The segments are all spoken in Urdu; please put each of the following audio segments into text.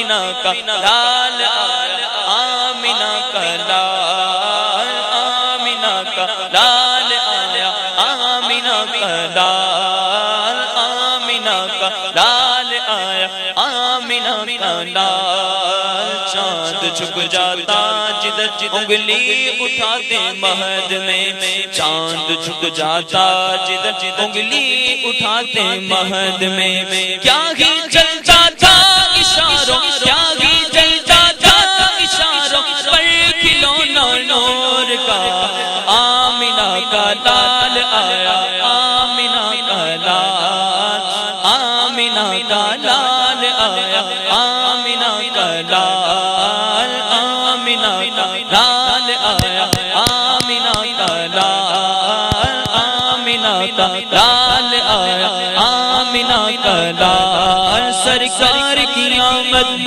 آمینہ کا لال آیا آمینہ کا لال آمینہ کا لال آیا آمینہ کا لال آمینہ کا لال آیا آمینہ کا لال چاند چھپ جاتا جدھر انگلی اٹھاتے مہد میں چاند چھپ جاتا جدھر انگلی اٹھاتے مہد میں کیا ہی چلتا تھا اشاروں کیا ہی چلتا تھا اشاروں پر کھلونا نور کا آمینہ کا لال آیا آمینہ کا لال آمینہ کا لال آیا آمینہ کا لال آمینہ کا لال آیا آمینہ کا لال آمینہ کا لال آیا آمینہ کا لال سرکار کی آمد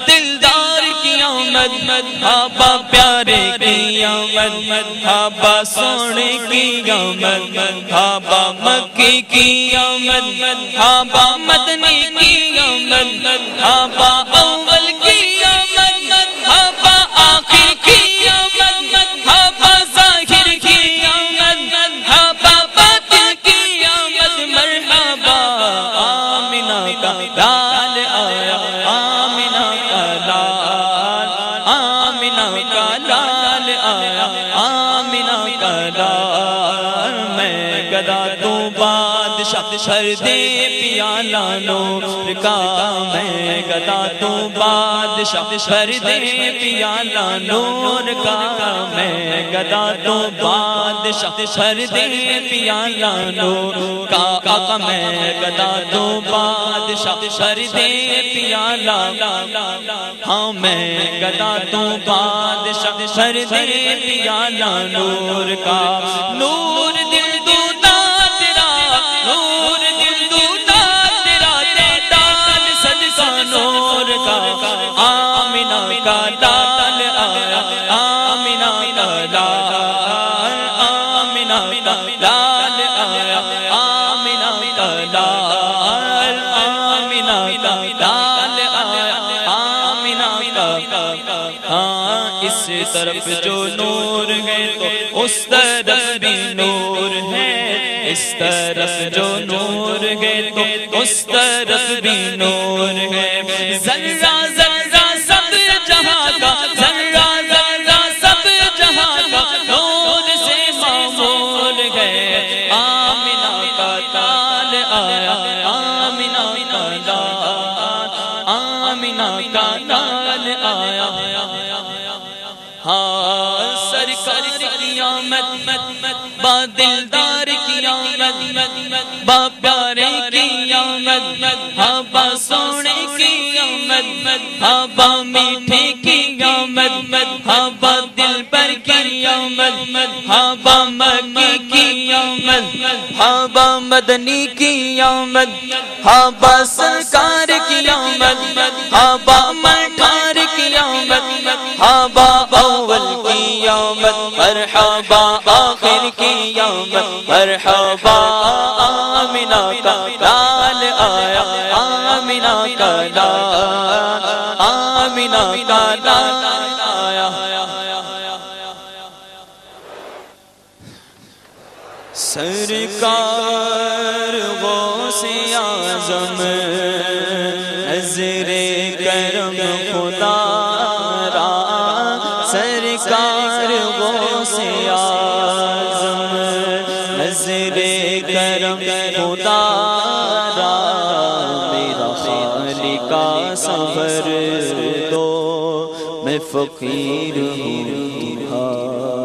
دلدار کی آمد آبا پیارے کی آمد آبا سونے کی آمد آبا مکی کی آمد آبا مدنی کی آمد آبا اول کی آمد آبا آخر کی آمد آبا ظاہر کی آمد آبا باطن کی آمد مرحبا آمینہ کا لال آیا آمینہ کا لال آمینہ کا لال آیا آمینہ کا لال میں گدا تو بادشاہ بھر دے پیالہ نور کا میں گدا تو بادشاہ بھر دے پیالہ نور کا میں گدا تو بادشاہ بھر دے پیالہ نور کا آقا میں گدا تو بادشاہ بھر دے پیالہ ہاں میں گدا تو بادشاہ بھر دے پیالہ نور کا نور دل دوتا تیرا نور دل دوتا تیرا تیتال صدقہ نور کا آمینہ کا لال آیا آمینہ کا لال آمینہ کا لال آیا آمینہ کا لال آمینہ کا لال آیا آمینہ کا ہاں اس طرف جو نور ہے تو اس طرف بھی نور ہے اس طرف جو نور ہے تو اس طرف بھی نور ہے ذرہ ذرہ سب جہاں کا ذرہ ذرہ سب جہاں کا نور سے معمول ہے آمینہ کا لال آیا آمینہ کا لال آمینہ کا لال آیا ہاں سرکار کی آمد با دلدار کی آمد با پیارے کی آمد ہاں با سونے کی آمد ہاں با میٹھے کی آمد ہاں با دل پر کی آمد ہاں با مکی کی آمد ہاں با مدنی کی آمد ہاں با سرکار کی آمد ہاں با مٹھار کی آمد ہاں با اول کی آمد مرحبا آخر کی آمد مرحبا آمینہ کا لال آیا آمینہ کا لال آمینہ کا لال آیا سرکار غوث اعظم نظر کرم خدا سرکار غوث اعظم نظر کرم خدا را میرا خالقہ صبر دو میں فقیر ہوں